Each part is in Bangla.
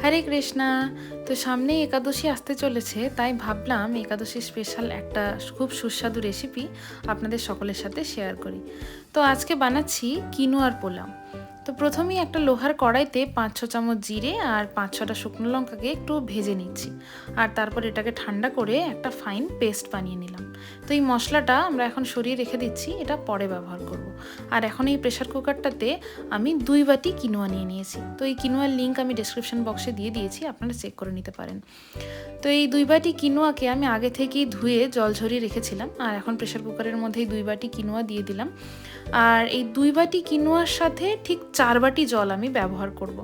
হরে কৃষ্ণা। তো সামনেই একাদশী আসতে চলেছে, তাই ভাবলাম একাদশী স্পেশাল একটা খুব সুস্বাদু রেসিপি আপনাদের সকলের সাথে শেয়ার করি। তো আজকে বানাচ্ছি কিনোয়ার পোলাও। তো প্রথমেই একটা লোহার কড়াইতে 5-6 চামচ জিরে আর 5-6টা শুকনো লঙ্কাকে একটু ভেজে নিচ্ছি, আর তারপর এটাকে ঠান্ডা করে একটা ফাইন পেস্ট বানিয়ে নিলাম। তো এই মশলাটা আমরা এখন সরিয়ে রেখে দিচ্ছি, এটা পরে ব্যবহার করব। আর এখন এই প্রেশার কুকারটাতে আমি 2 বাটি কিনোয়া নিয়ে নিয়েছি। তো এই কিনোয়ার লিঙ্ক আমি ডেসক্রিপশন বক্সে দিয়ে দিয়েছি, আপনারা চেক করে নিতে পারেন। তো এই 2 বাটি কিনোয়াকে আমি আগে থেকেই ধুয়ে জল ঝরিয়ে রেখেছিলাম, আর এখন প্রেশার কুকারের মধ্যেই 2 বাটি কিনোয়া দিয়ে দিলাম। আর এই 2 বাটি কিনোয়ার সাথে ঠিক 4 বাটি জল আমি ব্যবহার করব।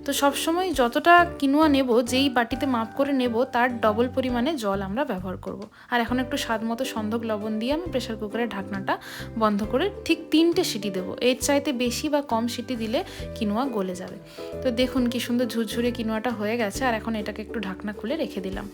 তো সবসময় যতটা কিনোয়া নেব, যেই বাটিতে মাপ করে নেব, তার ডবল পরিমাণে জল আমরা ব্যবহার করব। আর এখন একটু স্বাদ মতো সন্ধক লবণ দিয়ে আমি প্রেশার কুকারের ঢাকনাটা বন্ধ করে ঠিক 3টে সিটি দেবো। এর চাইতে বেশি বা কম সিটি দিলে কিনোয়া গলে যাবে। তো দেখুন কি সুন্দর ঝুরঝুরে কিনোয়াটা হয়ে গেছে। আর এখন এটাকে একটু ঢাকনা খুলে রেখে দিলাম,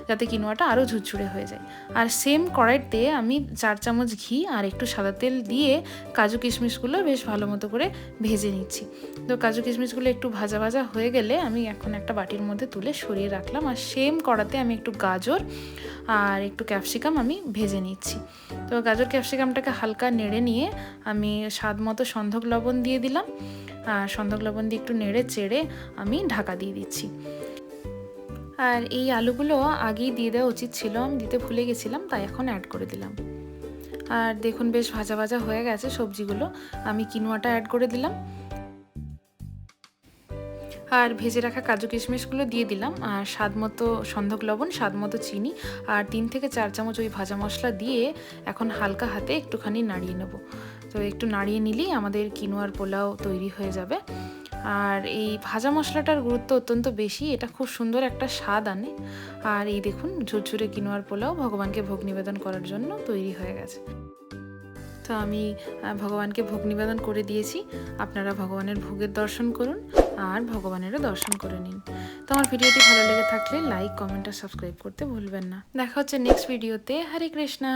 যাতে কিনোয়াটা আরও ঝুরঝুরে হয়ে যায়। আর সেম কড়াইতে আমি 4 চামচ ঘি আর একটু সাদা তেল দিয়ে কাজু কিশমিশগুলো বেশ ভালো মতো করে ভেজে নিচ্ছি। তো কাজু কিশমিশগুলো একটু ভাজা ভাজা হয়ে গেলে আমি এখন একটা বাটির মধ্যে তুলে সরিয়ে রাখলাম। আর সেম কড়াতে আমি একটু গাজর আর একটু ক্যাপসিকাম আমি ভেজে নিচ্ছি। তো গাজর ক্যাপসিকামটাকে হালকা নেড়ে নিয়ে আমি স্বাদ মতো সন্ধক লবণ দিয়ে দিলাম, আর সন্ধক লবণ দিয়ে একটু নেড়ে চেড়ে আমি ঢাকা দিয়ে দিচ্ছি। আর এই আলুগুলো আগেই দিয়ে দেওয়া উচিত ছিল, আমি দিতে ভুলে গেছিলাম, তাই এখন অ্যাড করে দিলাম। আর দেখুন বেশ ভাজা ভাজা হয়ে গেছে সবজিগুলো। আমি কিনোয়াটা অ্যাড করে দিলাম, আর ভেজে রাখা কাজু কিশমিশগুলো দিয়ে দিলাম, আর স্বাদ মতো সন্ধক লবণ, স্বাদ মতো চিনি, আর 3 থেকে 4 চামচ ওই ভাজা মশলা দিয়ে এখন হালকা হাতে একটুখানি নাড়িয়ে নেব। তো একটু নাড়িয়ে নিলেই আমাদের কিনোয়ার পোলাও তৈরি হয়ে যাবে। আর এই ভাজা মশলাটার গুরুত্ব অত্যন্ত বেশি, এটা খুব সুন্দর একটা স্বাদ আনে। আর এই দেখুন ঝুরঝুরে কিনোয়ার পোলাও ভগবানকে ভোগ নিবেদন করার জন্য তৈরি হয়ে গেছে। তো আমি ভগবানকে ভোগ নিবেদন করে দিয়েছি। আপনারা ভগবানের ভোগের দর্শন করুন আর ভগবানেরও দর্শন করে নিন। তো আমার ভিডিওটি ভালো লেগে থাকলে লাইক, কমেন্ট আর সাবস্ক্রাইব করতে ভুলবেন না। দেখা হচ্ছে নেক্সট ভিডিওতে। হরে কৃষ্ণা।